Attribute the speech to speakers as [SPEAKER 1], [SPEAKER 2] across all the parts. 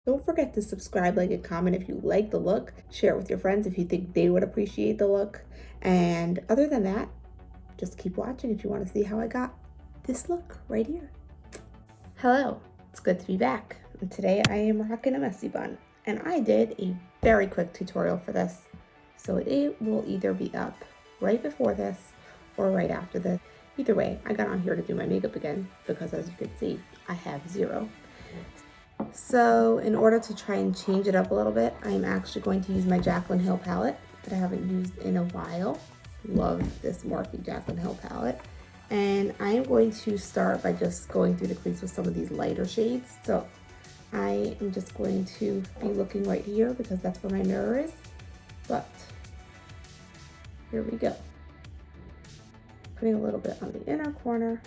[SPEAKER 1] Don't forget to subscribe, like, and comment if you like the look. Share it with your friends if you think they would appreciate the look. And other than that, just keep watching if you want to see how I got this look right here. Hello, it's good to be back. And today I am rocking a messy bun. And I did a very quick tutorial for this. So it will either be up right before this or right after this. Either way, I got on here to do my makeup again because, as you can see, I have zero. So in order to try and change it up a little bit, I'm actually going to use my Jaclyn Hill palette that I haven't used in a while. Love this Morphe Jaclyn Hill palette. And I am going to start by just going through the crease with some of these lighter shades. So I am just going to be looking right here because that's where my mirror is. But here we go. Putting a little bit on the inner corner,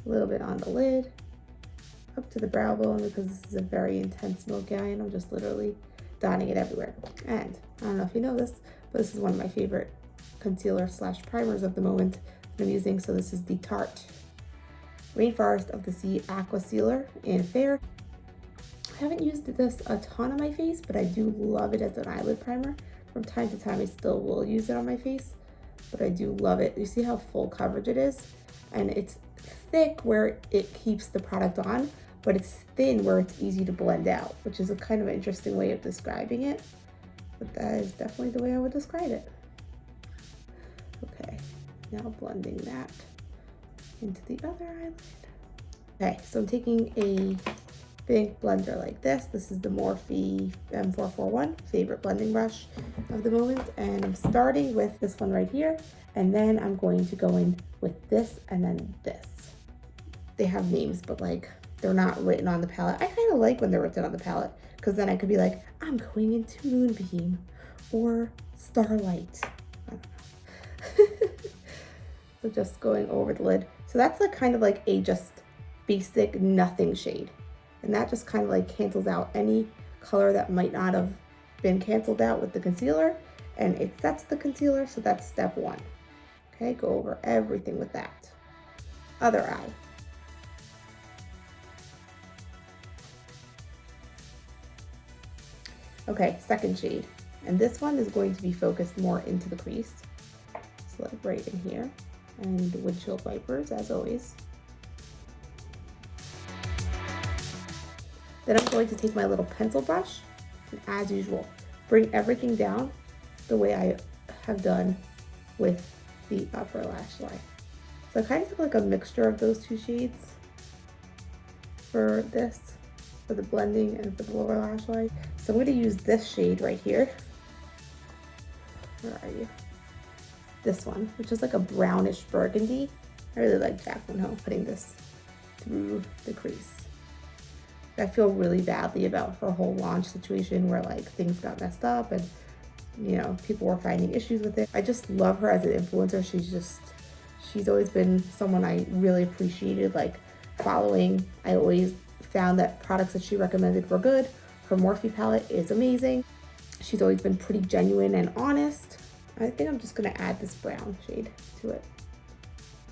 [SPEAKER 1] a little bit on the lid, up to the brow bone because this is a very intense smoky eye and I'm just literally dotting it everywhere. And I don't know if you know this, but this is one of my favorite concealer slash primers of the moment that I'm using. So this is the Tarte Rainforest of the Sea Aqua Sealer in Fair. I haven't used this a ton on my face, but I do love it as an eyelid primer. From time to time, I still will use it on my face, but I do love it. You see how full coverage it is? And it's thick where it keeps the product on, but it's thin where it's easy to blend out, which is a kind of interesting way of describing it. But that is definitely the way I would describe it. Okay, now blending that into the other eyelid. Okay, so I'm taking a big blender like this. This is the Morphe M441, favorite blending brush of the moment. And I'm starting with this one right here. And then I'm going to go in with this and then this. They have names, but like they're not written on the palette. I kind of like when they're written on the palette because then I could be like, I'm going into Moonbeam or Starlight. I don't know. So just going over the lid. So that's like kind of like a just basic nothing shade. And that just kind of like cancels out any color that might not have been canceled out with the concealer. And it sets the concealer, so that's step one. Okay, go over everything with that. Other eye. Okay, second shade. And this one is going to be focused more into the crease. So like right in here. And windshield wipers, as always. Then I'm going to take my little pencil brush and, as usual, bring everything down the way I have done with the upper lash line. So I kind of took like a mixture of those two shades for this, for the blending and for the lower lash line. So I'm going to use this shade right here. Where are you? This one, which is like a brownish burgundy. I really like Jaclyn Hill putting this through the crease. I feel really badly about her whole launch situation where like things got messed up and you know people were finding issues with it. I just love her as an influencer. She's always been someone I really appreciated like following. I always found that products that she recommended were good. Her Morphe palette is amazing. She's always been pretty genuine and honest. I think I'm just gonna add this brown shade to it.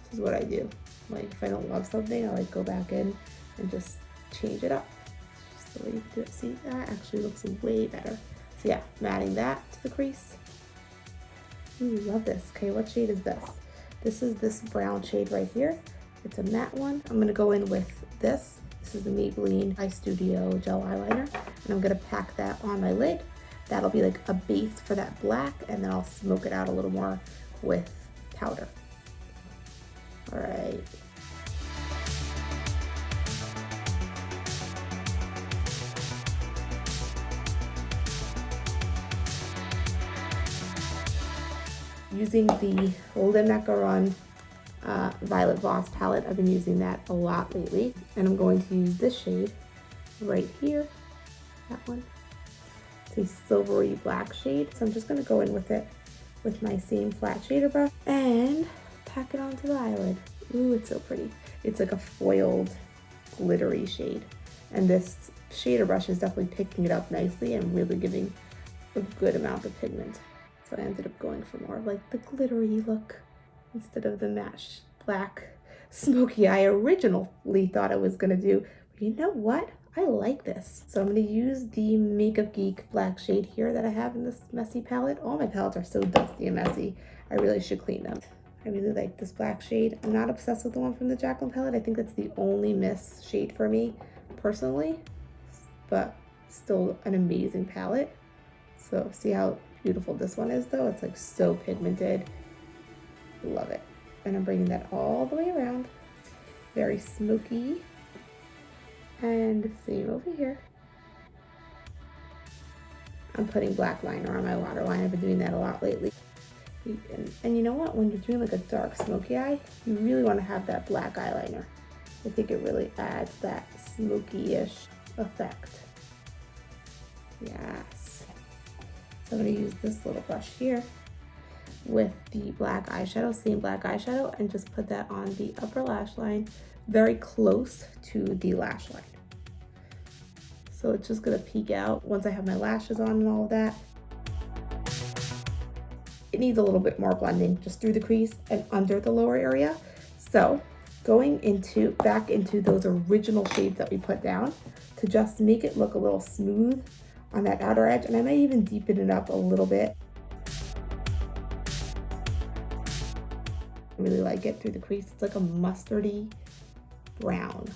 [SPEAKER 1] This is what I do. Like if I don't love something, I like go back in and just change it up. It's just the way you do it. See, that actually looks way better. So yeah, I'm adding that to the crease. Ooh, love this. Okay, what shade is this? This is this brown shade right here. It's a matte one. I'm gonna go in with this. This is the Maybelline Eye Studio gel eyeliner. And I'm gonna pack that on my lid. That'll be like a base for that black, and then I'll smoke it out a little more with powder. All right. Using the Le Macaron Violet Voss palette. I've been using that a lot lately. And I'm going to use this shade right here. That one. It's a silvery black shade. So I'm just going to go in with it with my same flat shader brush and pack it onto the eyelid. Ooh, it's so pretty. It's like a foiled, glittery shade. And this shader brush is definitely picking it up nicely and really giving a good amount of pigment. So I ended up going for more of like the glittery look instead of the matte black smoky eye I originally thought I was gonna do. But you know what? I like this. So I'm going to use the Makeup Geek black shade here that I have in this messy palette. All my palettes are so dusty and messy. I really should clean them. I really like this black shade. I'm not obsessed with the one from the Jaclyn palette. I think that's the only miss shade for me personally, but still an amazing palette. So see how beautiful this one is though? It's like so pigmented. Love it. And I'm bringing that all the way around. Very smoky. And same over here. I'm putting black liner on my waterline. I've been doing that a lot lately. And you know what? When you're doing like a dark smoky eye, you really want to have that black eyeliner. I think it really adds that smoky-ish effect. Yes. So I'm going to use this little brush here with the black eyeshadow, same black eyeshadow, and just put that on the upper lash line, very close to the lash line. So it's just gonna peek out once I have my lashes on and all of that. It needs a little bit more blending just through the crease and under the lower area. So going back into those original shades that we put down to just make it look a little smooth on that outer edge, and I might even deepen it up a little bit. I really like it through the crease. It's like a mustardy brown.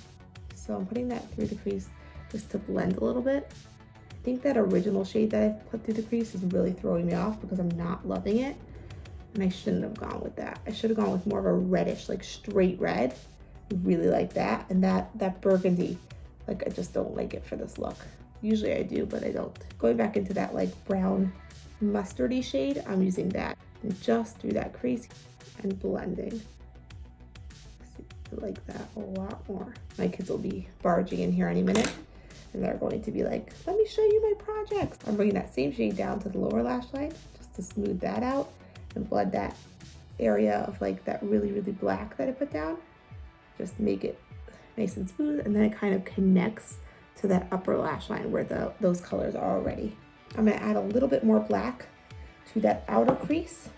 [SPEAKER 1] So I'm putting that through the crease just to blend a little bit. I think that original shade that I put through the crease is really throwing me off because I'm not loving it. And I shouldn't have gone with that. I should have gone with more of a reddish, like straight red. I really like that. And that burgundy, like I just don't like it for this look. Usually I do, but I don't. Going back into that like brown mustardy shade, I'm using that. And just through that crease and blending. I like that a lot more. My kids will be barging in here any minute and they're going to be like, let me show you my projects. I'm bringing that same shade down to the lower lash line just to smooth that out and blend that area of like that really, really black that I put down. Just make it nice and smooth, and then it kind of connects to that upper lash line where those colors are already. I'm gonna add a little bit more black to that outer crease,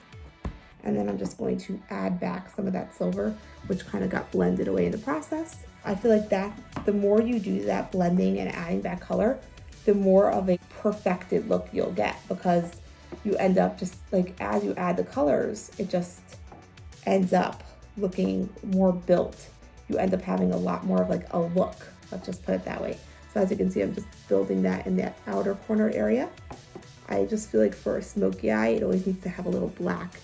[SPEAKER 1] and then I'm just going to add back some of that silver, which kind of got blended away in the process. I feel like that the more you do that blending and adding that color, the more of a perfected look you'll get, because you end up just like, as you add the colors, it just ends up looking more built. You end up having a lot more of like a look, let's just put it that way. So as you can see, I'm just building that in that outer corner area. I just feel like for a smoky eye, it always needs to have a little black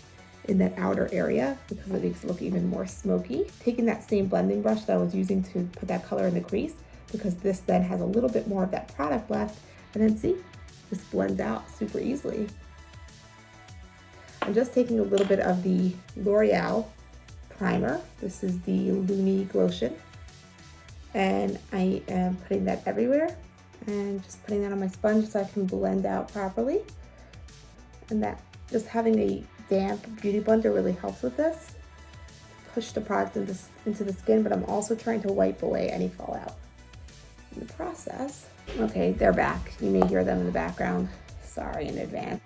[SPEAKER 1] in that outer area because it makes it look even more smoky. Taking that same blending brush that I was using to put that color in the crease, because this then has a little bit more of that product left, and then see, this blends out super easily. I'm just taking a little bit of the L'Oreal primer. This is the Lumi Glotion, and I am putting that everywhere and just putting that on my sponge so I can blend out properly. And that just having a damp beauty blender really helps with this. Push the product into the skin, but I'm also trying to wipe away any fallout in the process. Okay, they're back. You may hear them in the background. Sorry in advance.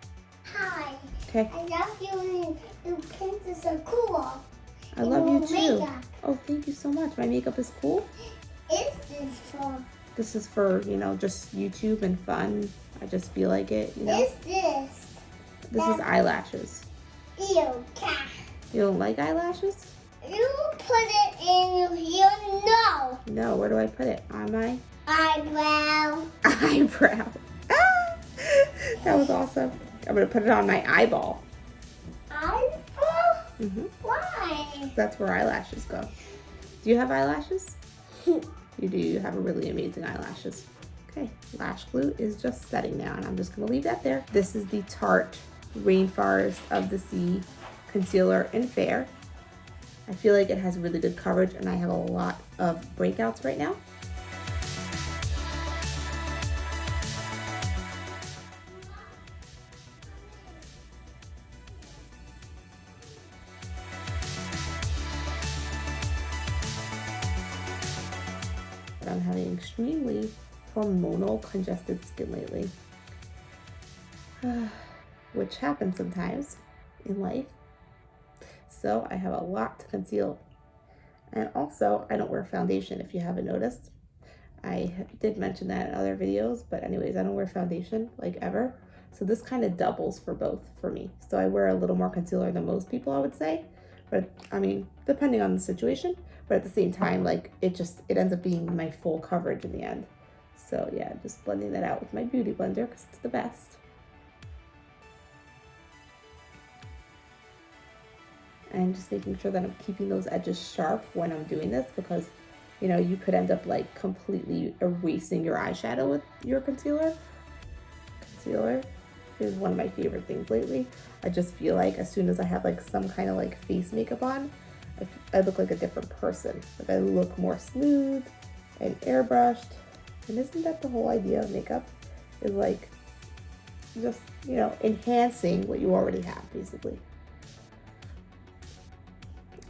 [SPEAKER 2] Hi.
[SPEAKER 1] Okay.
[SPEAKER 2] I love you. Your pins are so cool.
[SPEAKER 1] I love you too.
[SPEAKER 2] Makeup.
[SPEAKER 1] Oh, thank you so much. My makeup is cool.
[SPEAKER 2] Is this for?
[SPEAKER 1] This is for, you know, just YouTube and fun. I just feel like it, you know.
[SPEAKER 2] Is this?
[SPEAKER 1] This is eyelashes.
[SPEAKER 2] Ew, cat.
[SPEAKER 1] You don't like eyelashes?
[SPEAKER 2] You put it in your ear? No.
[SPEAKER 1] No, where do I put it? On my
[SPEAKER 2] Eyebrow.
[SPEAKER 1] eyebrow. Ah! That was awesome. I'm gonna put it on my eyeball.
[SPEAKER 2] Eyebrow?
[SPEAKER 1] Mm-hmm.
[SPEAKER 2] Why?
[SPEAKER 1] That's where eyelashes go. Do you have eyelashes? You do. You have really amazing eyelashes. Okay, lash glue is just setting now, and I'm just gonna leave that there. This is the Tarte Rainforest of the Sea Concealer in Fair. I feel like it has really good coverage, and I have a lot of breakouts right now. But I'm having extremely hormonal congested skin lately, which happens sometimes in life. So I have a lot to conceal. And also, I don't wear foundation, if you haven't noticed. I did mention that in other videos, but anyways, I don't wear foundation like ever. So this kind of doubles for both for me. So I wear a little more concealer than most people, I would say. But I mean, depending on the situation, but at the same time, like it ends up being my full coverage in the end. So yeah, just blending that out with my beauty blender because it's the best. And just making sure that I'm keeping those edges sharp when I'm doing this, because you know, you could end up like completely erasing your eyeshadow with your concealer. Concealer is one of my favorite things lately. I just feel like as soon as I have like some kind of like face makeup on, I look like a different person. Like I look more smooth and airbrushed. And isn't that the whole idea of makeup? Is like just, you know, enhancing what you already have, basically.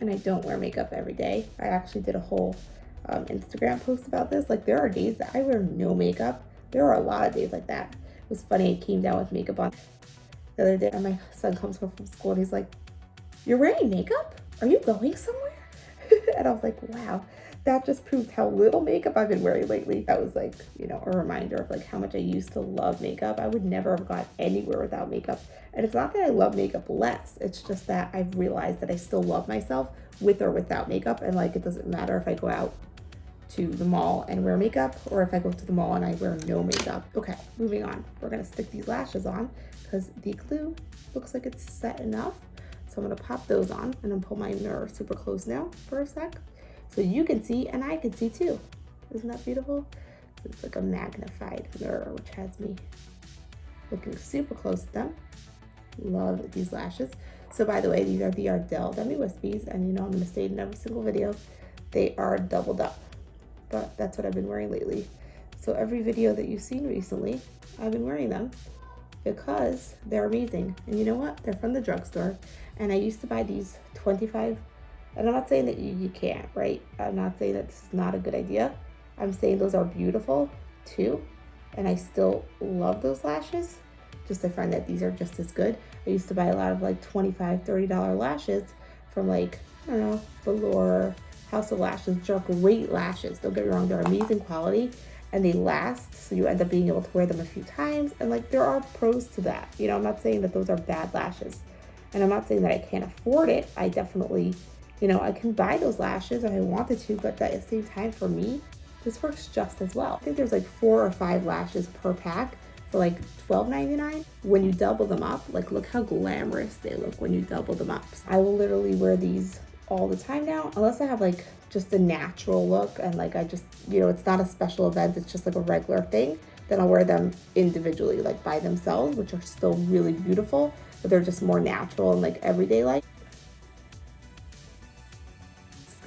[SPEAKER 1] And I don't wear makeup every day. I actually did a whole Instagram post about this. Like there are days that I wear no makeup. There are a lot of days like that. It was funny, I came down with makeup on the other day and my son comes home from school and he's like, "You're wearing makeup? Are you going somewhere?" And I was like, wow, that just proved how little makeup I've been wearing lately. That was like, you know, a reminder of like how much I used to love makeup. I would never have gone anywhere without makeup. And it's not that I love makeup less. It's just that I've realized that I still love myself with or without makeup. And like, it doesn't matter if I go out to the mall and wear makeup or if I go to the mall and I wear no makeup. Okay, moving on. We're gonna stick these lashes on because the glue looks like it's set enough. So I'm gonna pop those on and then pull my mirror super close now for a sec so you can see and I can see too. Isn't that beautiful? It's like a magnified mirror, which has me looking super close to them. Love these lashes. So by the way, these are the Ardell Demi Wispies, and you know I'm gonna say it in every single video, they are doubled up, but that's what I've been wearing lately. So every video that you've seen recently, I've been wearing them because they're amazing. And you know what? They're from the drugstore. And I used to buy these 25, and I'm not saying that you can't, right? I'm not saying that this is not a good idea. I'm saying those are beautiful too. And I still love those lashes. Just I find that these are just as good. I used to buy a lot of like $25, $30 lashes from like, I don't know, Velour, House of Lashes, which are great lashes. Don't get me wrong, they're amazing quality and they last. So you end up being able to wear them a few times. And like there are pros to that. You know, I'm not saying that those are bad lashes. And I'm not saying that I can't afford it. I definitely, you know, I can buy those lashes if I wanted to, but at the same time for me, this works just as well. I think there's like 4 or 5 lashes per pack for like $12.99. When you double them up, like look how glamorous they look when you double them up. I will literally wear these all the time now, unless I have like just a natural look and like I just, you know, it's not a special event, it's just like a regular thing, then I'll wear them individually, like by themselves, which are still really beautiful, but they're just more natural and like everyday like.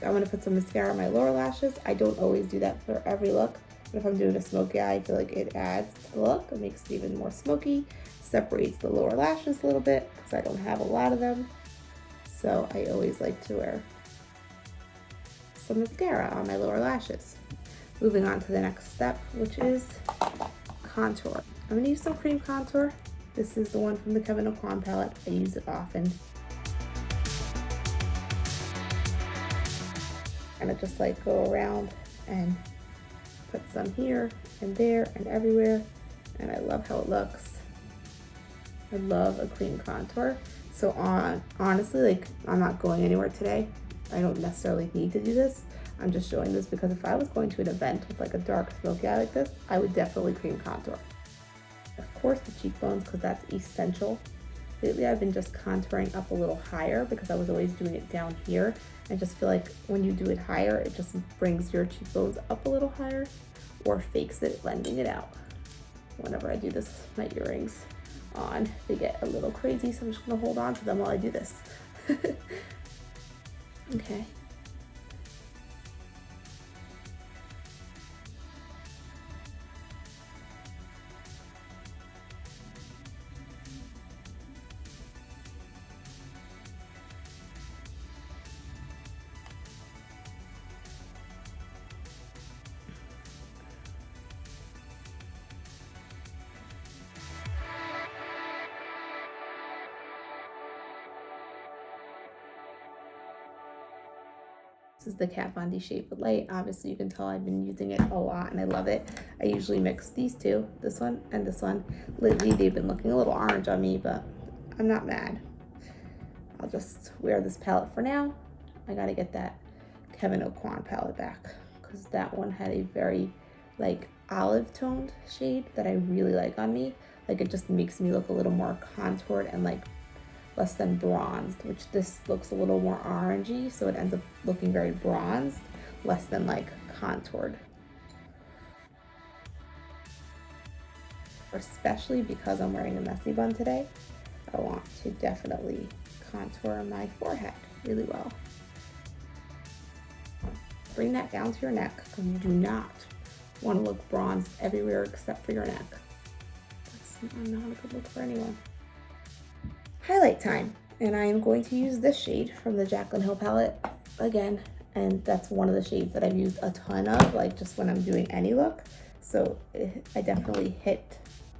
[SPEAKER 1] I'm gonna put some mascara on my lower lashes. I don't always do that for every look, but if I'm doing a smoky eye, I feel like it adds to the look. It makes it even more smoky, separates the lower lashes a little bit because I don't have a lot of them. So I always like to wear some mascara on my lower lashes. Moving on to the next step, which is contour. I'm gonna use some cream contour. This is the one from the Kevyn Aucoin palette. I use it often. And I just like go around and put some here and there and everywhere. And I love how it looks. I love a cream contour. So honestly, like I'm not going anywhere today. I don't necessarily need to do this. I'm just showing this because if I was going to an event with like a dark smoky eye like this, I would definitely cream contour. Of course the cheekbones, because that's essential. Lately I've been just contouring up a little higher because I was always doing it down here. I just feel like when you do it higher, it just brings your cheekbones up a little higher or fakes it, blending it out. Whenever I do this with my earrings on, they get a little crazy, so I'm just gonna hold on to them while I do this. Okay. This is the Kat Von D Shade with Light. Obviously, you can tell I've been using it a lot and I love it. I usually mix these two, this one and this one. Lately, they've been looking a little orange on me, but I'm not mad. I'll just wear this palette for now. I gotta get that Kevin Aucoin palette back because that one had a very like olive toned shade that I really like on me. Like it just makes me look a little more contoured and like less than bronzed, which this looks a little more orangey, so it ends up looking very bronzed, less than like contoured. Especially because I'm wearing a messy bun today, I want to definitely contour my forehead really well. Bring that down to your neck because you do not want to look bronzed everywhere except for your neck. That's not a good look for anyone. Highlight time, and I am going to use this shade from the Jaclyn Hill palette again, and that's one of the shades that I've used a ton of, like just when I'm doing any look. So I definitely hit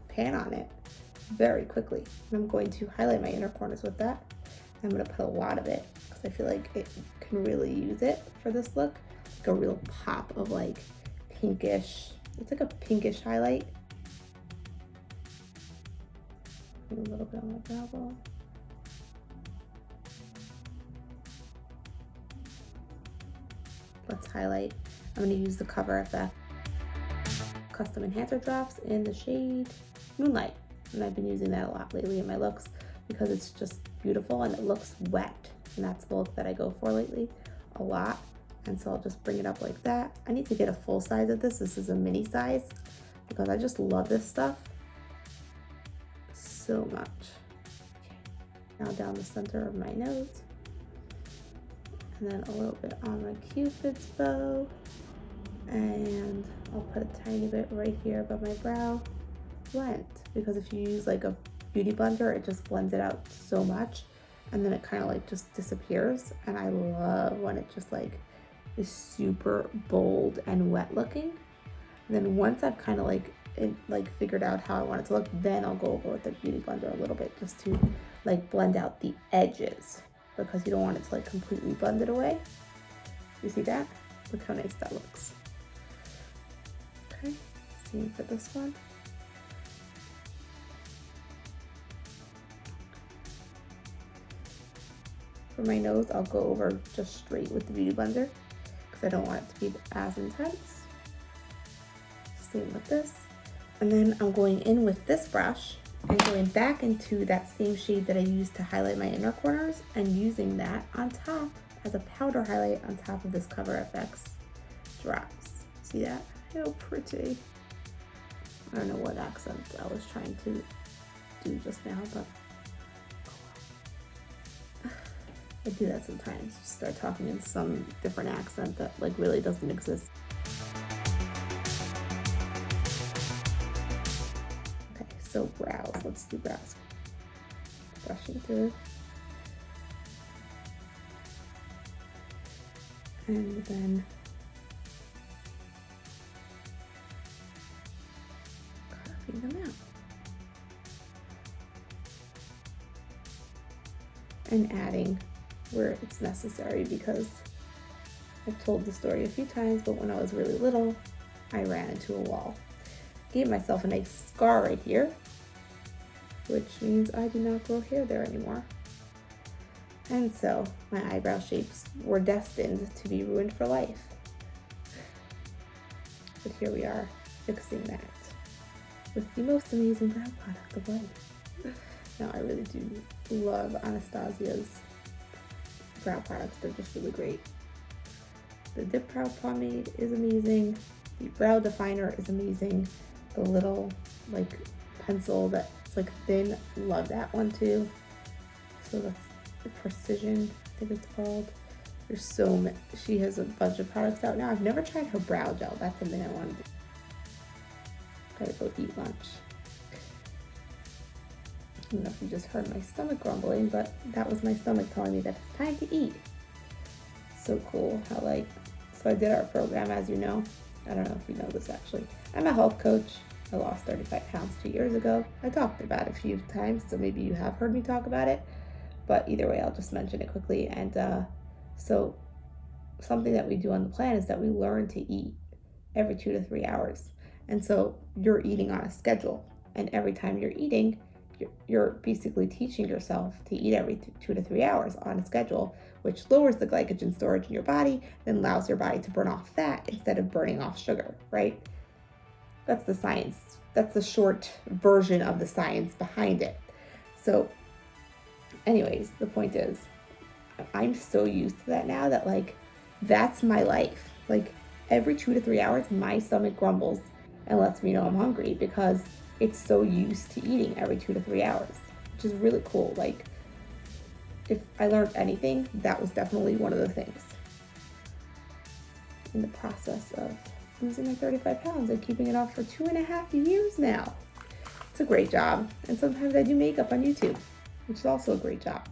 [SPEAKER 1] pan on it very quickly. And I'm going to highlight my inner corners with that. I'm going to put a lot of it because I feel like it can really use it for this look. Like a real pop of like pinkish, it's like a pinkish highlight. A little bit on my brow bone. Let's highlight. I'm going to use the Cover Effect Custom Enhancer Drops in the shade Moonlight. And I've been using that a lot lately in my looks because it's just beautiful and it looks wet. And that's the look that I go for lately a lot. And so I'll just bring it up like that. I need to get a full size of this. This is a mini size because I just love this stuff so much. Okay. Now down the center of my nose. And then a little bit on my Cupid's bow. And I'll put a tiny bit right here above my brow. Blend, because if you use like a beauty blender, it just blends it out so much. And then it kind of like just disappears. And I love when it just like is super bold and wet looking. And then once I've kind of like figured out how I want it to look, then I'll go over with the beauty blender a little bit just to like blend out the edges because you don't want it to like completely blend it away. You see that? Look how nice that looks. Okay, same for this one. For my nose, I'll go over just straight with the beauty blender because I don't want it to be as intense. Same with this. And then I'm going in with this brush and going back into that same shade that I used to highlight my inner corners and using that on top as a powder highlight on top of this Cover FX drops. See that? How pretty. I don't know what accent I was trying to do just now, but I do that sometimes. Just start talking in some different accent that like really doesn't exist. Okay, so brows. Let's do brows. Brushing through. And then carving them out. And adding where it's necessary because I've told the story a few times, but when I was really little, I ran into a wall. Gave myself a nice scar right here, which means I do not grow hair there anymore. And so my eyebrow shapes were destined to be ruined for life. But here we are fixing that with the most amazing brow product of life. Now I really do love Anastasia's brow products. They're just really great. The Dip Brow Pomade is amazing. The brow definer is amazing. The little like pencil that's like thin, love that one too. So that's the Precision, I think it's called. There's so many. She has a bunch of products out now. I've never tried her brow gel. That's something I want to do. Gotta go eat lunch. I don't know if you just heard my stomach grumbling, but that was my stomach telling me that it's time to eat. So cool how like, so I did our program, as you know. I don't know if you know this actually. I'm a health coach. I lost 35 pounds 2 years ago. I talked about it a few times, so maybe you have heard me talk about it. But either way, I'll just mention it quickly. And so something that we do on the plan is that we learn to eat every 2 to 3 hours. And so you're eating on a schedule. And every time you're eating, you're basically teaching yourself to eat every 2 to 3 hours on a schedule, which lowers the glycogen storage in your body and allows your body to burn off fat instead of burning off sugar, right? That's the science. That's the short version of the science behind it. So anyways, the point is, I'm so used to that now that like, that's my life. Like every 2 to 3 hours, my stomach grumbles and lets me know I'm hungry because it's so used to eating every 2 to 3 hours, which is really cool. Like if I learned anything, that was definitely one of the things. In the process of losing my 35 pounds and keeping it off for 2.5 years now. It's a great job. And sometimes I do makeup on YouTube, which is also a great job.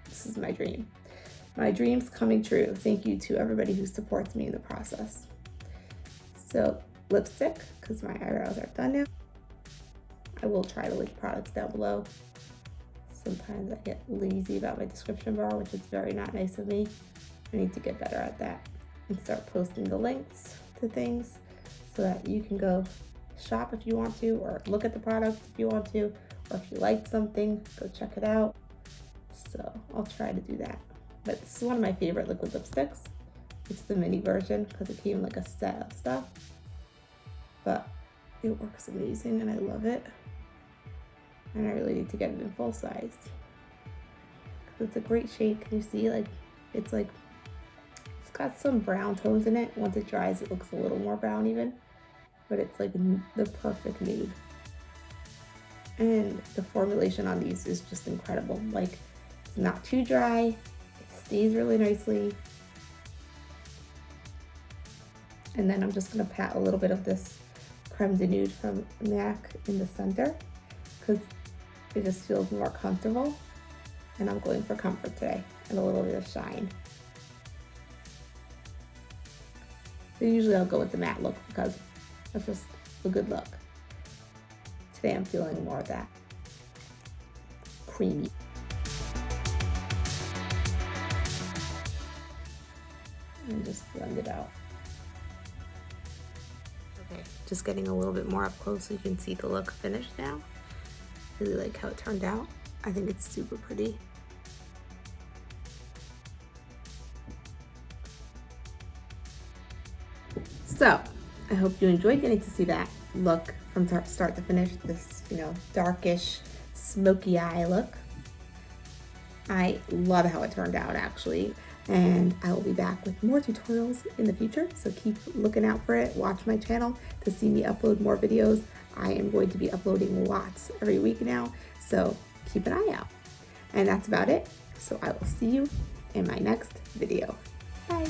[SPEAKER 1] This is my dream. My dream's coming true. Thank you to everybody who supports me in the process. So lipstick, because my eyebrows are done now. I will try to link products down below. Sometimes I get lazy about my description bar, which is very not nice of me. I need to get better at that and start posting the links to things so that you can go shop if you want to, or look at the product if you want to, or if you like something, go check it out. So I'll try to do that. But this is one of my favorite liquid lipsticks. It's the mini version because it came in like a set of stuff. But it works amazing and I love it. And I really need to get it in full size. It's a great shade. Can you see? Like, it's got some brown tones in it. Once it dries, it looks a little more brown even. But it's like the perfect nude. And the formulation on these is just incredible. Like, it's not too dry. It stays really nicely. And then I'm just gonna pat a little bit of this Creme de Nude from MAC in the center because it just feels more comfortable. And I'm going for comfort today and a little bit of shine. So usually I'll go with the matte look because that's just a good look. Today I'm feeling more of that creamy. And just blend it out. Okay, just getting a little bit more up close so you can see the look finished now. Really like how it turned out. I think it's super pretty. So, I hope you enjoyed getting to see that look from start to finish, this, darkish, smoky eye look. I love how it turned out actually, and I will be back with more tutorials in the future, so keep looking out for it. Watch my channel to see me upload more videos. I am going to be uploading lots every week now, so keep an eye out. And that's about it, so I will see you in my next video. Bye.